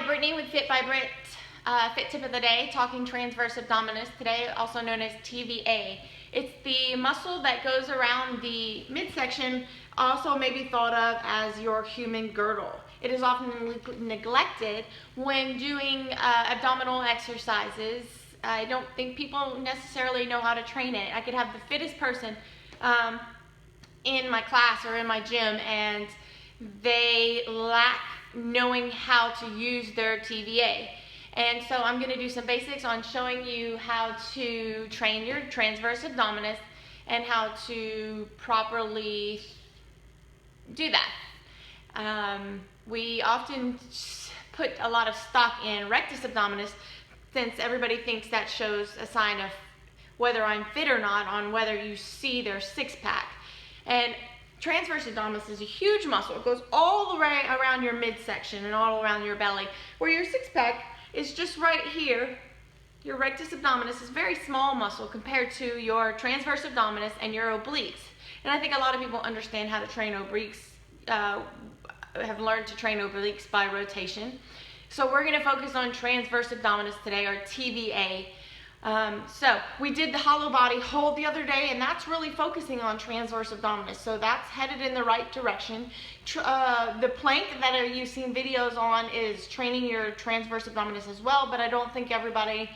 Hi, Brittany with Fit by Brit, Fit Tip of the Day, talking transverse abdominis today, also known as TVA. It's the muscle that goes around the midsection, also may be thought of as your human girdle. It is often neglected when doing abdominal exercises. I don't think people necessarily know how to train it. I could have the fittest person in my class or in my gym, and they lack knowing how to use their TVA. And so I'm going to do some basics on showing you how to train your transverse abdominis and how to properly do that. We often put a lot of stock in rectus abdominis, since everybody thinks that shows a sign of whether I'm fit or not on whether you see their six-pack. And transverse abdominis is a huge muscle. It goes all the way around your midsection and all around your belly, where your six-pack is just right here. Your rectus abdominis is a very small muscle compared to your transverse abdominis and your obliques. And I think a lot of people understand how to train obliques, have learned to train obliques by rotation. So we're going to focus on transverse abdominis today, or TVA. So we did the hollow body hold the other day, and that's really focusing on transverse abdominis. So that's headed in the right direction. The plank that you've seen videos on is training your transverse abdominis as well, but I don't think everybody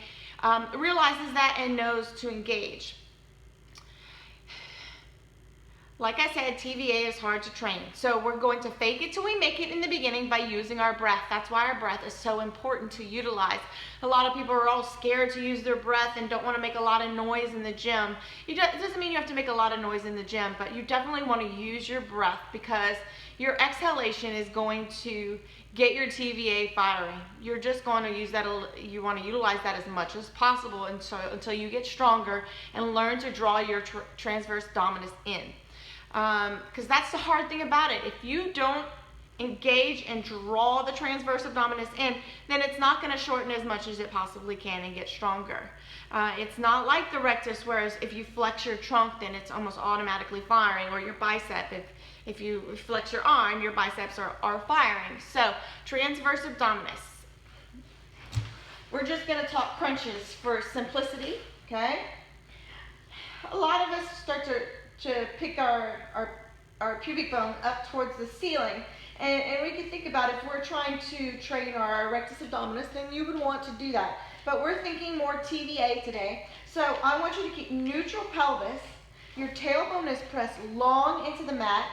realizes that and knows to engage. Like I said, TVA is hard to train. So we're going to fake it till we make it in the beginning by using our breath. That's why our breath is so important to utilize. A lot of people are all scared to use their breath and don't want to make a lot of noise in the gym. It doesn't mean you have to make a lot of noise in the gym, but you definitely want to use your breath, because your exhalation is going to get your TVA firing. You're just going to use that, you want to utilize that as much as possible until you get stronger and learn to draw your transverse abdominis in. Because that's the hard thing about it. If you don't engage and draw the transverse abdominis in, then it's not going to shorten as much as it possibly can and get stronger. It's not like the rectus, whereas if you flex your trunk, then it's almost automatically firing, or your bicep. If you flex your arm, your biceps are firing. So transverse abdominis. We're just going to talk crunches for simplicity, okay? A lot of us start to pick our pubic bone up towards the ceiling. And we can think about if we're trying to train our rectus abdominis, then you would want to do that. But we're thinking more TVA today. So I want you to keep neutral pelvis. Your tailbone is pressed long into the mat,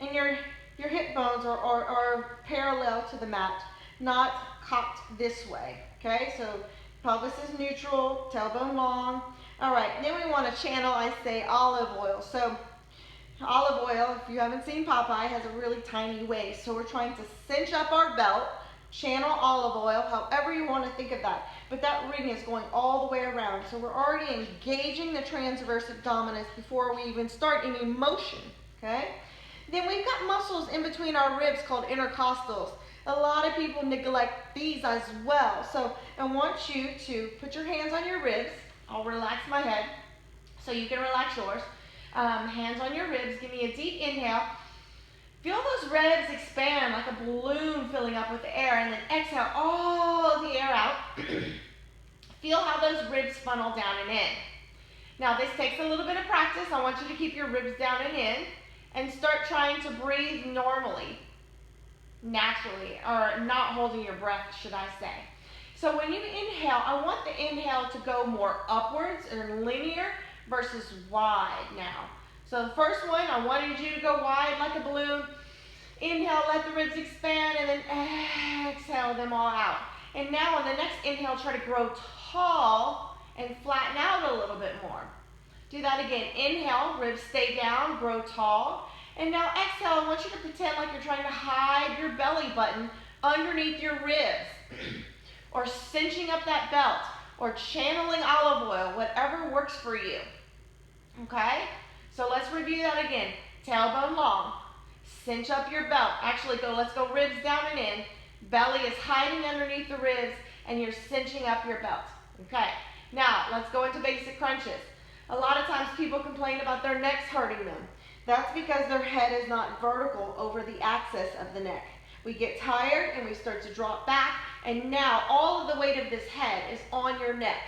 and your hip bones are parallel to the mat, not cocked this way. Okay, so pelvis is neutral, tailbone long. All right, then we want to channel, I say, olive oil. So olive oil, if you haven't seen Popeye, has a really tiny waist. So we're trying to cinch up our belt, channel olive oil, however you want to think of that. But that ring is going all the way around. So we're already engaging the transverse abdominis before we even start any motion, okay? Then we've got muscles in between our ribs called intercostals. A lot of people neglect these as well. So I want you to put your hands on your ribs. I'll relax my head so you can relax yours. Hands on your ribs. Give me a deep inhale. Feel those ribs expand like a balloon filling up with air, and then exhale all of the air out. Feel how those ribs funnel down and in. Now this takes a little bit of practice. I want you to keep your ribs down and in and start trying to breathe normally, naturally, or not holding your breath, should I say. So when you inhale, I want the inhale to go more upwards or linear versus wide now. So the first one, I wanted you to go wide like a balloon. Inhale, let the ribs expand, and then exhale them all out. And now on the next inhale, try to grow tall and flatten out a little bit more. Do that again. Inhale, ribs stay down, grow tall. And now exhale, I want you to pretend like you're trying to hide your belly button underneath your ribs, or cinching up that belt, or channeling olive oil, whatever works for you. Okay? So let's review that again. Tailbone long. Cinch up your belt. Actually, let's go ribs down and in. Belly is hiding underneath the ribs, and you're cinching up your belt. Okay? Now, let's go into basic crunches. A lot of times people complain about their necks hurting them. That's because their head is not vertical over the axis of the neck. We get tired and we start to drop back, and now all of the weight of this head is on your neck.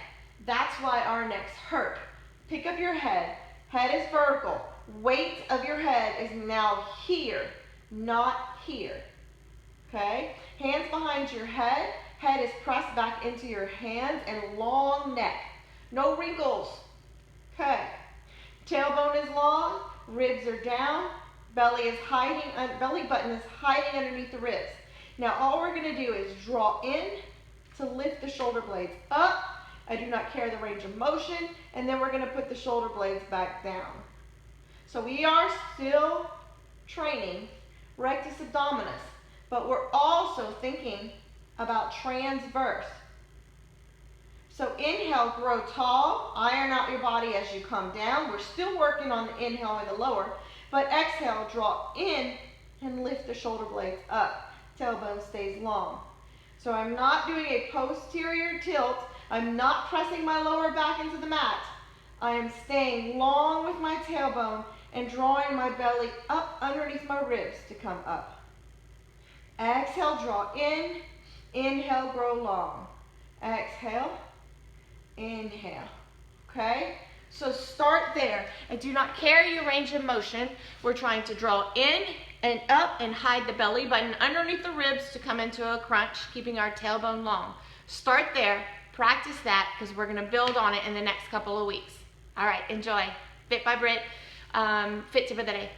That's why our necks hurt. Pick up your head. Head is vertical. Weight of your head is now here, not here. Okay? Hands behind your head. Head is pressed back into your hands and long neck. No wrinkles. Okay. Tailbone is long. Ribs are down. Belly button is hiding underneath the ribs. Now all we're going to do is draw in to lift the shoulder blades up. I do not care the range of motion. And then we're going to put the shoulder blades back down. So we are still training rectus abdominis, but we're also thinking about transverse. So inhale, grow tall, iron out your body as you come down. We're still working on the inhale and the lower, but exhale, draw in and lift the shoulder blades up. Tailbone stays long. So I'm not doing a posterior tilt. I'm not pressing my lower back into the mat. I am staying long with my tailbone and drawing my belly up underneath my ribs to come up. Exhale, draw in. Inhale, grow long. Exhale, inhale. Okay? So start there. I do not care your range of motion. We're trying to draw in and up and hide the belly button underneath the ribs to come into a crunch, keeping our tailbone long. Start there. Practice that because we're going to build on it in the next couple of weeks. All right, enjoy. Fit by Britt, Fit Tip of the Day.